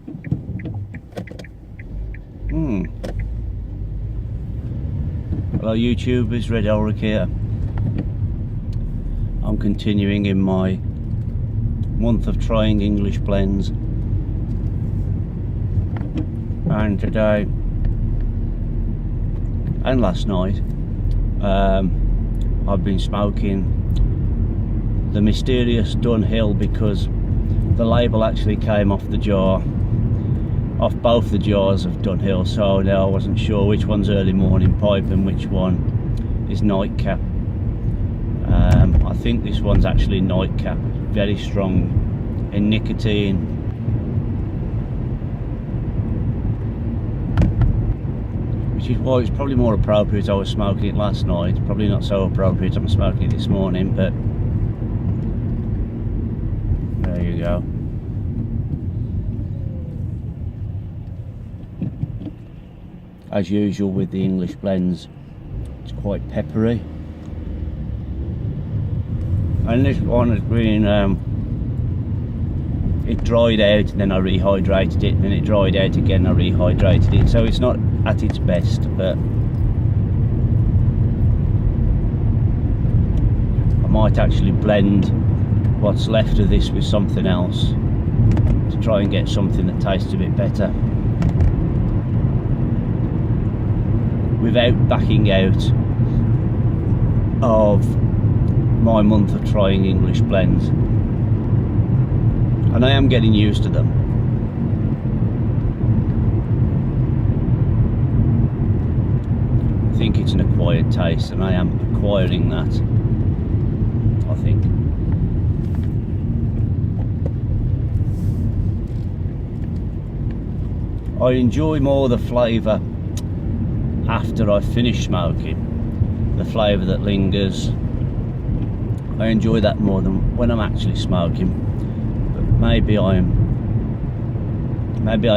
Hello YouTubers, Red Ulrich here. I'm continuing in my month of trying English blends, and today and last night I've been smoking the mysterious Dunhill, because the label actually came off the jar, off both the jars of Dunhill, so now I wasn't sure which one's early morning pipe and which one is nightcap. I think this one's actually nightcap, very strong in nicotine. Which is why it's probably more appropriate I was smoking it last night, probably not so appropriate I'm smoking it this morning, but there you go. As usual with the English blends, it's quite peppery. And this one has been, it dried out and then I rehydrated it, and then it dried out again, I rehydrated it, so it's not at its best, but I might actually blend what's left of this with something else to try and get something that tastes a bit better, without backing out of my month of trying English blends. And I am getting used to them. I think it's an acquired taste, and I am acquiring that, I think. I enjoy more the flavour after I finish smoking, the flavour that lingers. I enjoy that more than when I'm actually smoking. But maybe I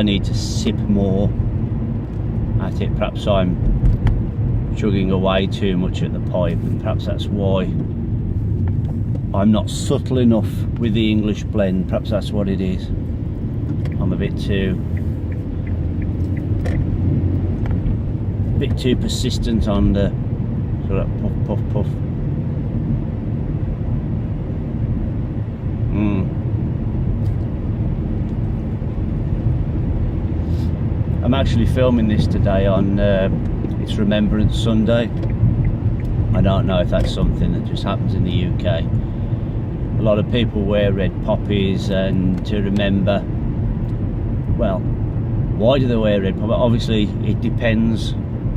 need to sip more at it. Perhaps I'm chugging away too much at the pipe, and perhaps that's why I'm not subtle enough with the English blend. Perhaps that's what it is. I'm a bit too persistent on the sort of puff puff puff. I'm actually filming this today on it's Remembrance Sunday. I don't know if that's something that just happens in the UK. A lot of people wear red poppies and to remember. Well, why do they wear red poppies? Obviously it depends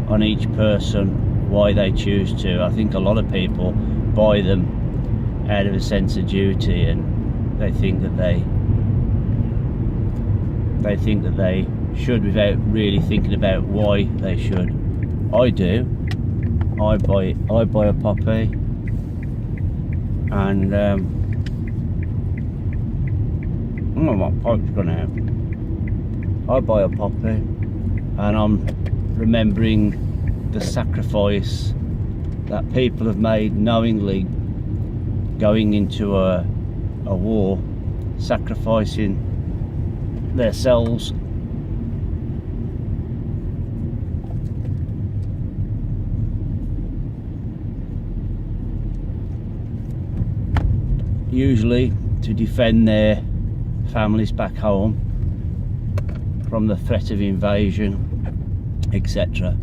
on each person why they choose to. I think a lot of people buy them out of a sense of duty, and they think that they should without really thinking about why they should. I do. I buy a poppy, and my pipe's gone out. I buy a poppy, and I'm remembering the sacrifice that people have made knowingly going into a war, sacrificing themselves usually to defend their families back home from the threat of invasion, etc.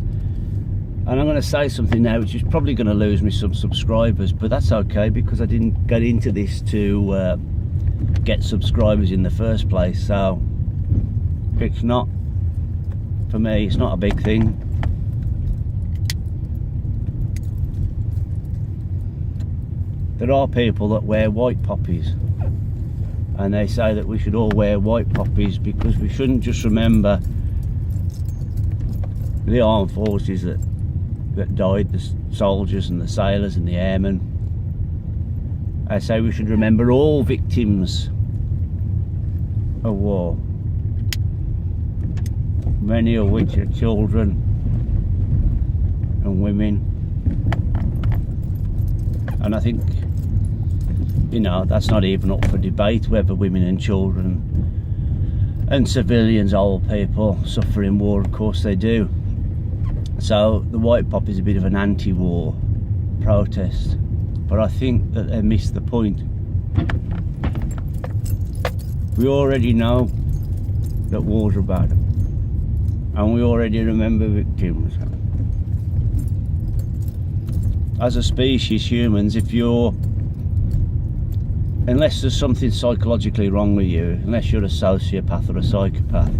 And I'm going to say something now which is probably going to lose me some subscribers, but that's okay, because I didn't get into this to get subscribers in the first place, so it's not, for me, it's not a big thing. There are people that wear white poppies, and they say that we should all wear white poppies because we shouldn't just remember the armed forces that died, the soldiers and the sailors and the airmen. I say we should remember all victims of war, many of which are children and women. And I think, you know, that's not even up for debate whether women and children And civilians, old people, suffer in war, of course they do. So the white poppy is a bit of an anti-war protest, but I think that they missed the point. We already know that wars are bad, and we already remember victims. As a species, humans, unless there's something psychologically wrong with you, unless you're a sociopath or a psychopath,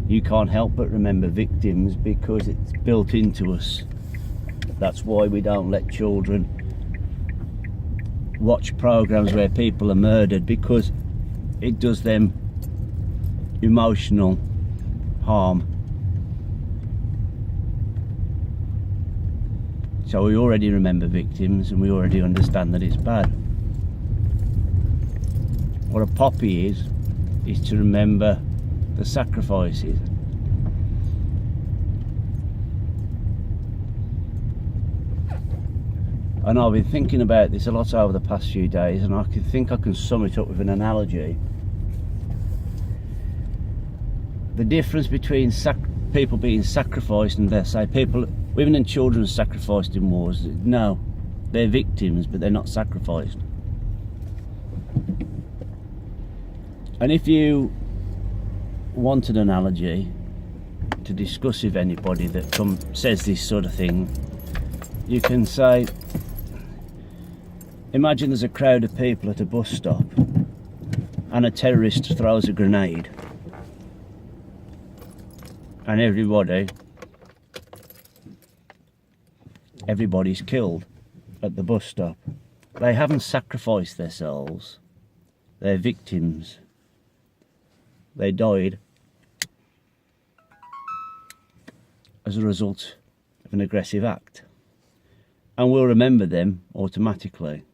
you can't help but remember victims because it's built into us. That's why we don't let children watch programs where people are murdered, because it does them emotional harm. So we already remember victims, and we already understand that it's bad. What a poppy is to remember the sacrifices. And I've been thinking about this a lot over the past few days, and I think I can sum it up with an analogy. The difference between people being sacrificed and, let's say, women and children sacrificed in wars. No, they're victims, but they're not sacrificed. And if you want an analogy to discuss with anybody that says this sort of thing, you can say, imagine there's a crowd of people at a bus stop and a terrorist throws a grenade, and everybody's killed at the bus stop. They haven't sacrificed themselves. They're victims. They died as a result of an aggressive act, and we'll remember them automatically.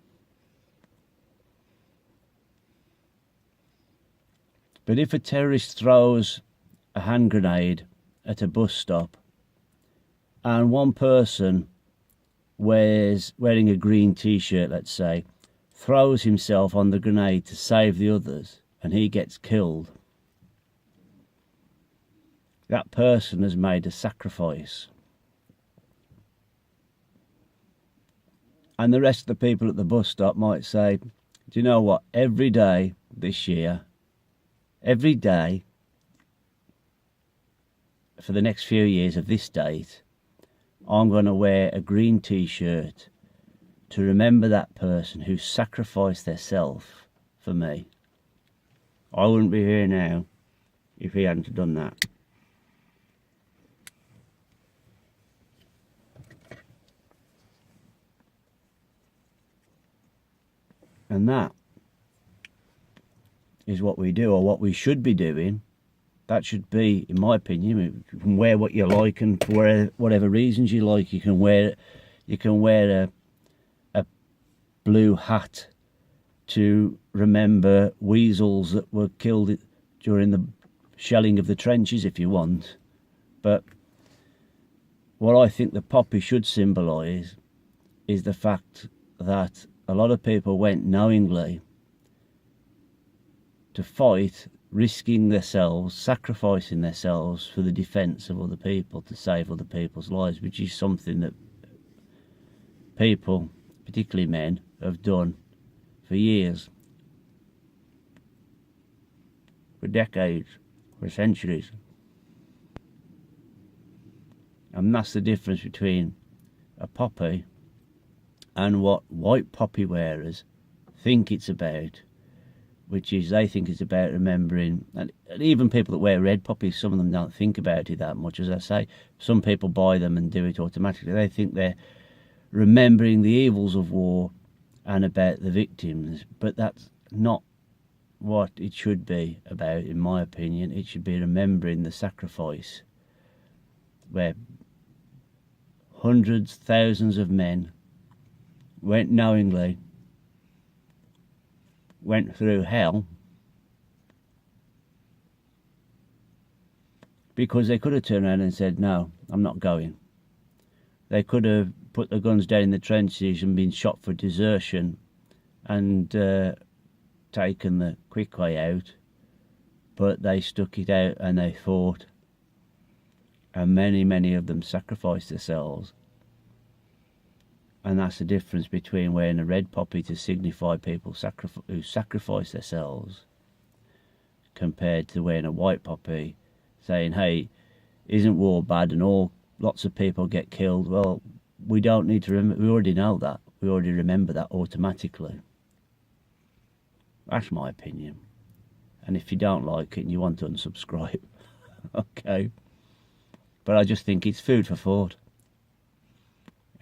But if a terrorist throws a hand grenade at a bus stop and one person wearing a green t-shirt, let's say, throws himself on the grenade to save the others and he gets killed, that person has made a sacrifice. And the rest of the people at the bus stop might say, do you know what, every day this year, every day for the next few years of this date, I'm going to wear a green t-shirt to remember that person who sacrificed themselves for me. I wouldn't be here now if he hadn't done that. And that is what we do, or what we should be doing. That should be, in my opinion, you can wear what you like, and for whatever reasons you like. You can wear a blue hat to remember weasels that were killed during the shelling of the trenches if you want. But what I think the poppy should symbolise is the fact that a lot of people went knowingly to fight, risking themselves, sacrificing themselves for the defence of other people, to save other people's lives, which is something that people, particularly men, have done for years, for decades, for centuries. And that's the difference between a poppy and what white poppy wearers think it's about, which is they think it's about remembering. And even people that wear red poppies, some of them don't think about it that much. As I say, some people buy them and do it automatically. They think they're remembering the evils of war and about the victims, but that's not what it should be about, in my opinion. It should be remembering the sacrifice, where hundreds, thousands of men went knowingly, went through hell, because they could have turned around and said, no, I'm not going. They could have put the guns down in the trenches and been shot for desertion and taken the quick way out. but they stuck it out and they fought, and many of them sacrificed themselves. And that's the difference between wearing a red poppy to signify people who sacrifice themselves, compared to wearing a white poppy saying, hey, isn't war bad and lots of people get killed? Well, we don't need to remember. We already know that. We already remember that automatically. That's my opinion. And if you don't like it and you want to unsubscribe, okay. But I just think it's food for thought.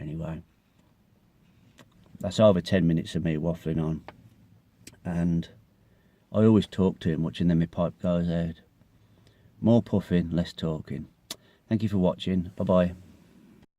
Anyway, that's over 10 minutes of me waffling on. And I always talk too much and then my pipe goes out. More puffing, less talking. Thank you for watching. Bye-bye.